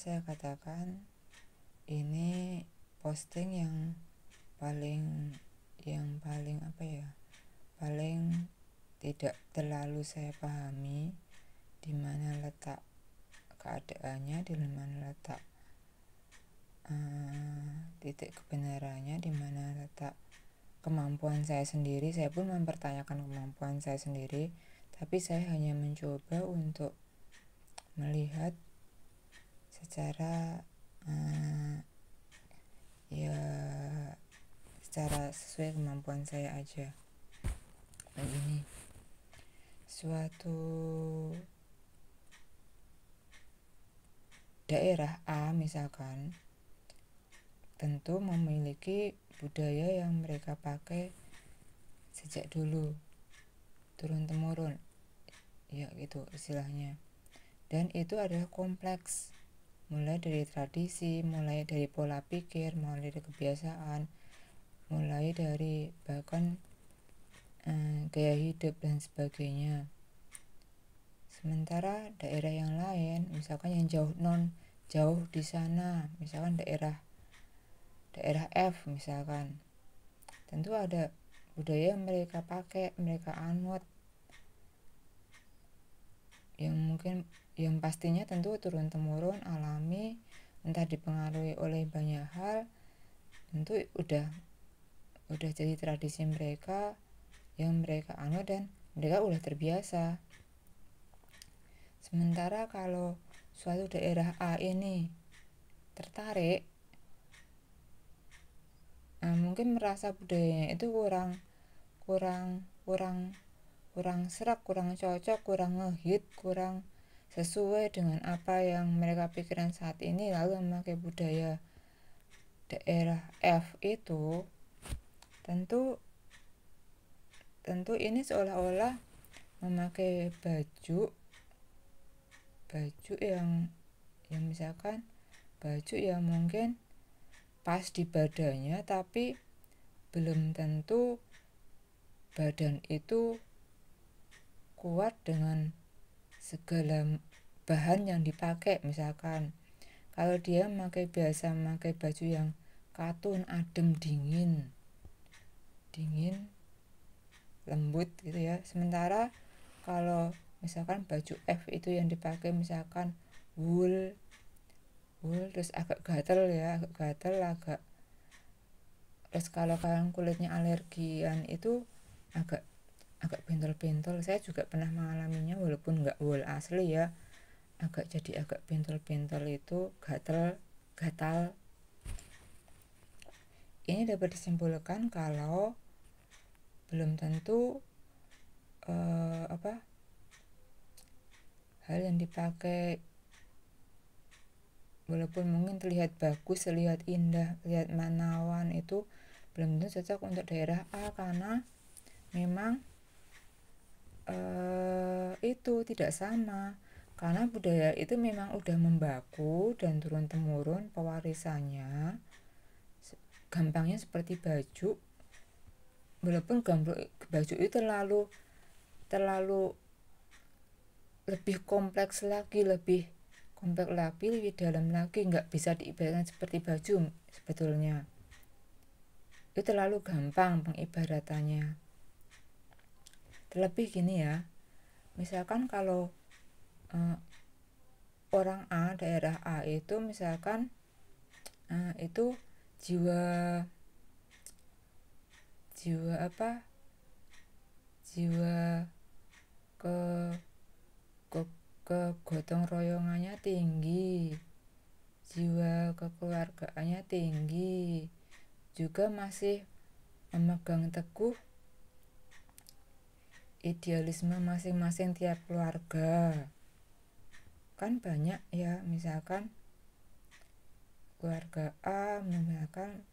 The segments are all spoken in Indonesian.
saya katakan ini posting yang paling paling tidak terlalu saya pahami di mana letak keadaannya, di mana letak titik kebenarannya, di mana letak kemampuan saya sendiri. Saya pun mempertanyakan kemampuan saya sendiri, tapi saya hanya mencoba untuk melihat secara secara sesuai kemampuan saya aja. Begini, suatu daerah A misalkan tentu memiliki budaya yang mereka pakai sejak dulu, turun temurun, ya gitu istilahnya. Dan itu adalah kompleks, mulai dari tradisi, mulai dari pola pikir, mulai dari kebiasaan, mulai dari bahkan gaya hidup dan sebagainya. Sementara daerah yang lain, misalkan yang jauh di sana, misalkan daerah F misalkan, tentu ada budaya yang mereka pakai, mereka anut, yang pastinya tentu turun temurun, alami, entah dipengaruhi oleh banyak hal, tentu udah jadi tradisi mereka yang mereka anut dan mereka udah terbiasa. Sementara kalau suatu daerah A ini tertarik, mungkin merasa budayanya itu kurang serak, kurang cocok, kurang ngehit, kurang sesuai dengan apa yang mereka pikirkan saat ini, lalu memakai budaya daerah F itu, tentu ini seolah-olah memakai baju yang misalkan baju yang mungkin pas di badannya, tapi belum tentu badan itu kuat dengan segala bahan yang dipakai. Misalkan kalau dia memakai baju yang katun, adem, dingin lembut gitu ya. Sementara kalau misalkan baju F itu yang dipakai misalkan wool terus agak gatel, terus kalau kalian kulitnya alergian itu agak bentol-bentol. Saya juga pernah mengalaminya, walaupun nggak wool asli ya, agak bentol-bentol itu, gatal. Ini dapat disimpulkan kalau belum tentu hal yang dipakai walaupun mungkin terlihat bagus, terlihat indah, terlihat menawan, itu belum tentu cocok untuk daerah A, karena memang itu tidak sama, karena budaya itu memang udah membaku dan turun temurun pewarisannya. Gampangnya seperti baju, walaupun baju itu terlalu lebih kompleks lagi, lebih dalam lagi, nggak bisa diibaratkan seperti baju sebetulnya. Itu terlalu gampang pengibaratannya. Terlebih gini ya, misalkan kalau orang A, daerah A itu misalkan itu jiwa kegotong royongannya tinggi, jiwa kekeluargaannya tinggi, juga masih memegang teguh idealisme masing-masing tiap keluarga. Kan banyak ya, misalkan keluarga A misalkan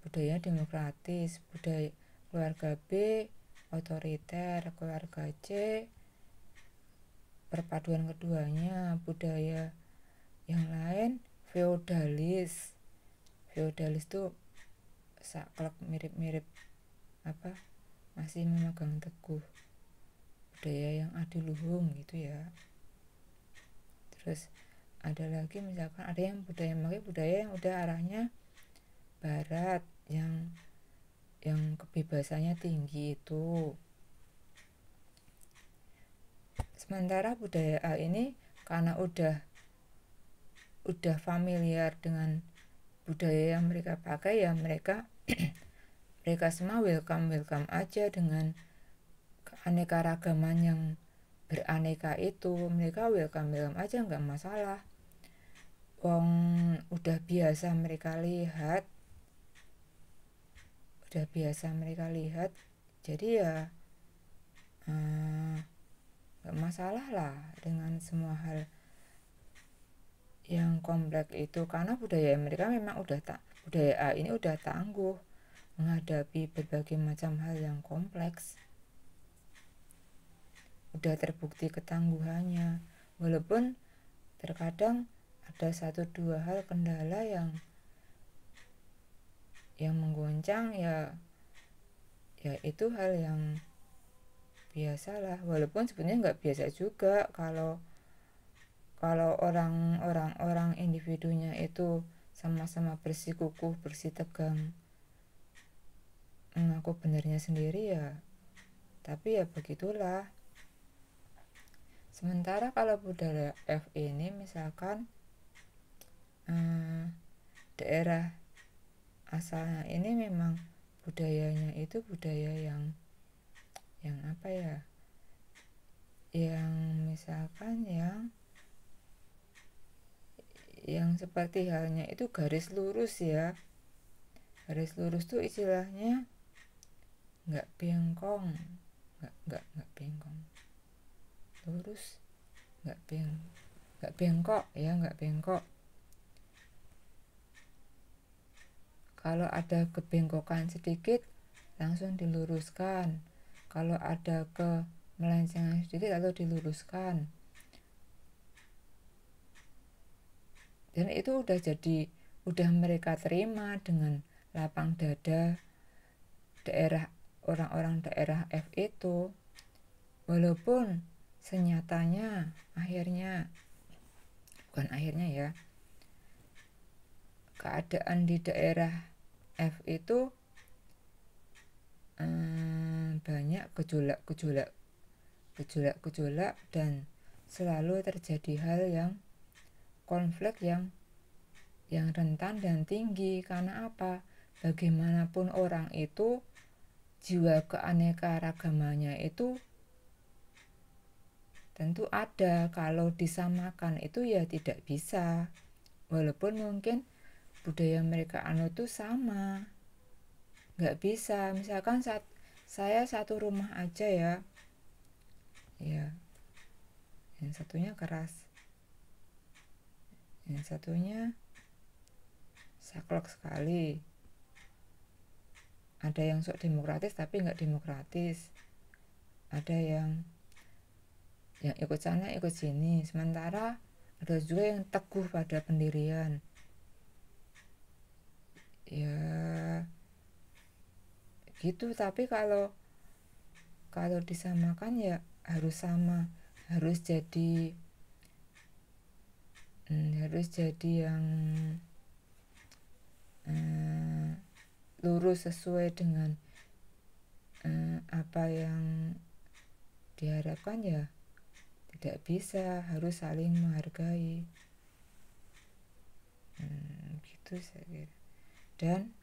budaya demokratis, budaya keluarga B otoriter, keluarga C perpaduan keduanya, budaya yang lain feodalis tuh saklek mirip-mirip masih memegang teguh budaya yang adiluhung gitu ya. Terus ada lagi misalkan ada yang budaya yang udah arahnya barat, yang kebebasannya tinggi itu. Sementara budaya A ini karena udah familiar dengan budaya yang mereka pakai, ya mereka semua welcome aja dengan keanekaragaman yang beraneka itu. Mereka welcome aja, nggak masalah. Wong udah biasa mereka lihat, jadi ya nggak masalah lah dengan semua hal yang kompleks itu, karena budaya mereka memang budaya A ini udah tangguh menghadapi berbagai macam hal yang kompleks, udah terbukti ketangguhannya. Walaupun terkadang ada 1-2 hal kendala yang menggoncang, ya itu hal yang biasalah. Walaupun sebenarnya nggak biasa juga kalau orang individunya itu sama-sama bersikukuh, bersitegang mengaku benernya sendiri, ya tapi ya begitulah. Sementara kalau budaya F ini misalkan daerah asalnya ini memang budayanya itu budaya yang apa ya, yang misalkan yang seperti halnya itu garis lurus ya. Garis lurus tuh istilahnya nggak bengkong, nggak bengkong, lurus, nggak bengkok ya, nggak bengkok. Kalau ada kebengkokan sedikit langsung diluruskan, kalau ada melencengan sedikit lalu diluruskan. Dan itu udah mereka terima dengan lapang dada daerah orang-orang daerah F itu. Walaupun senyatanya keadaan di daerah F itu banyak gejolak dan selalu terjadi hal yang konflik yang rentan dan tinggi. Karena apa? Bagaimanapun orang itu, jiwa keanekaragamannya itu tentu ada. Kalau disamakan itu ya tidak bisa. Walaupun mungkin budaya mereka itu sama, nggak bisa. Misalkan saya satu rumah aja ya, yang satunya keras, yang satunya saklek sekali. Ada yang sok demokratis tapi nggak demokratis, ada yang ikut sana ikut sini. Sementara ada juga yang teguh pada pendirian. Ya gitu. Tapi kalau disamakan ya harus sama, harus jadi yang lurus sesuai dengan apa yang diharapkan, ya tidak bisa, harus saling menghargai. Gitu saya kira. Dan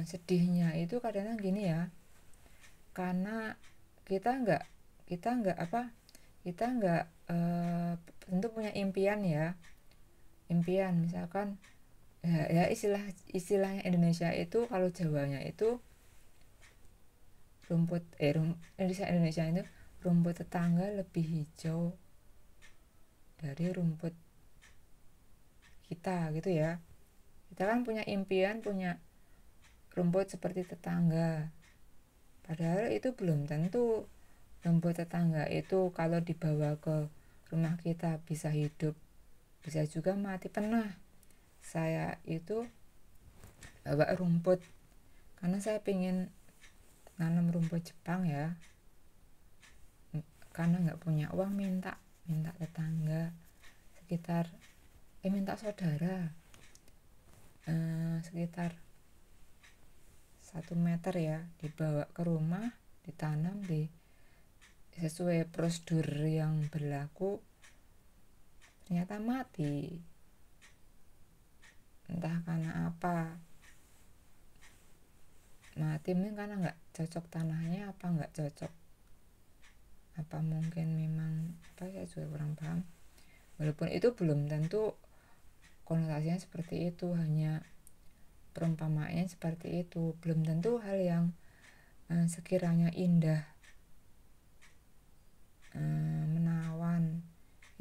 sedihnya itu kadang gini ya, karena kita nggak tentu punya impian misalkan ya istilahnya Indonesia itu, kalau Jawanya itu Indonesia itu rumput tetangga lebih hijau dari rumput kita gitu ya. Kita kan punya impian, punya rumput seperti tetangga, padahal itu belum tentu rumput tetangga itu kalau dibawa ke rumah kita bisa hidup, bisa juga mati. Pernah saya itu bawa rumput karena saya pengen nanam rumput Jepang ya, karena nggak punya uang minta minta tetangga sekitar minta saudara sekitar 1 meter ya, dibawa ke rumah, ditanam sesuai prosedur yang berlaku, ternyata mati. Entah karena apa mati, mungkin karena nggak cocok tanahnya, apa nggak cocok, apa mungkin memang apa, saya juga kurang paham. Walaupun itu belum tentu konotasinya seperti itu, hanya perumpamaannya seperti itu, belum tentu hal yang sekiranya indah, menawan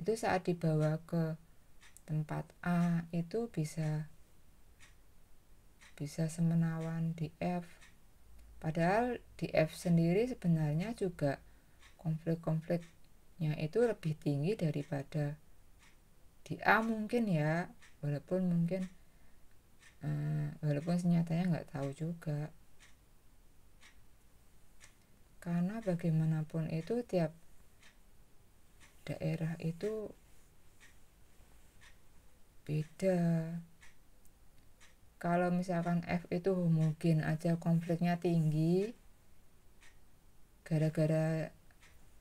itu saat dibawa ke tempat A itu bisa semenawan di F. Padahal di F sendiri sebenarnya juga konflik-konfliknya itu lebih tinggi daripada di A mungkin ya, walaupun senyatanya nggak tahu juga, karena bagaimanapun itu tiap daerah itu beda. Kalau misalkan F itu homogen aja konfliknya tinggi gara-gara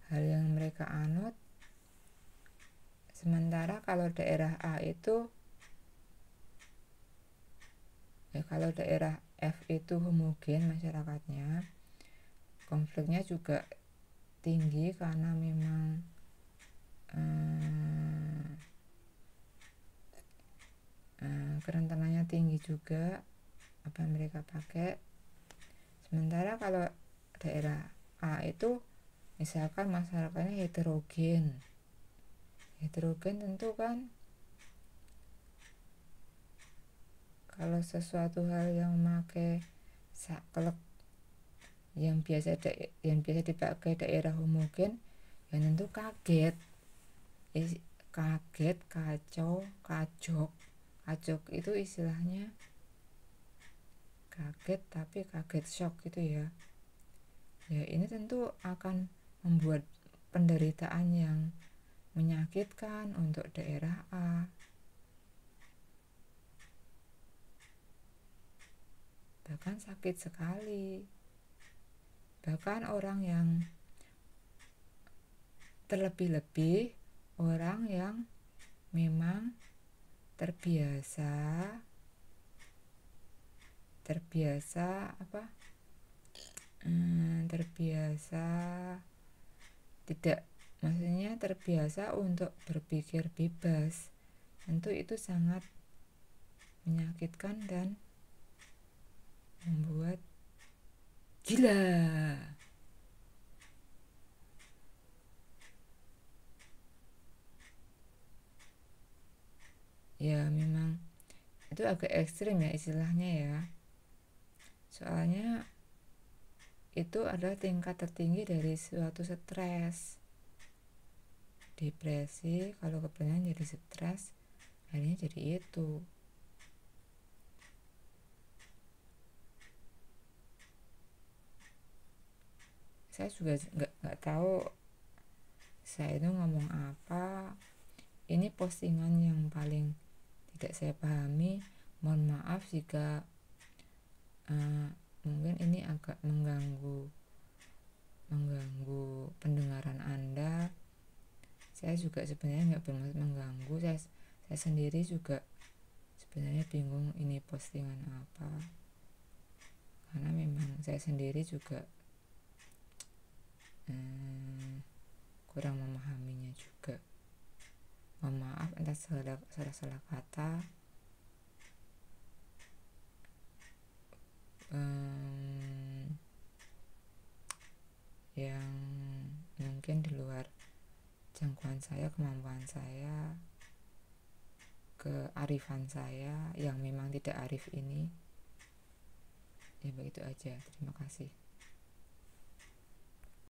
hal yang mereka anut, sementara kalau daerah A itu kalau daerah F itu homogen masyarakatnya, konfliknya juga tinggi karena memang kerentanannya tinggi juga apa yang mereka pakai. Sementara kalau daerah A itu misalkan masyarakatnya heterogen tentu kan kalau sesuatu hal yang pakai saklek yang biasa dipakai daerah homogen ya tentu kaget, kacau, kajok itu istilahnya, kaget tapi kaget shock gitu ya. Ya ini tentu akan membuat penderitaan yang menyakitkan untuk daerah A. Bahkan sakit sekali. Bahkan orang yang terlebih-lebih orang yang memang terbiasa tidak, maksudnya terbiasa untuk berpikir bebas, tentu itu sangat menyakitkan dan membuat gila. Ya memang itu agak ekstrim ya istilahnya ya, soalnya itu adalah tingkat tertinggi dari suatu stres, depresi. Kalau kebanyakan jadi stres akhirnya jadi itu. Saya juga nggak tahu saya itu ngomong apa. Ini postingan yang paling tidak saya pahami, mohon maaf jika mungkin ini agak mengganggu pendengaran Anda. Saya juga sebenarnya nggak bermaksud mengganggu, saya sendiri juga sebenarnya bingung ini postingan apa, karena memang saya sendiri juga kurang memahaminya juga. Mohon maaf atas salah kata. Yang mungkin di luar jangkauan saya, kemampuan saya, kearifan saya yang memang tidak arif ini. Ya begitu aja, terima kasih.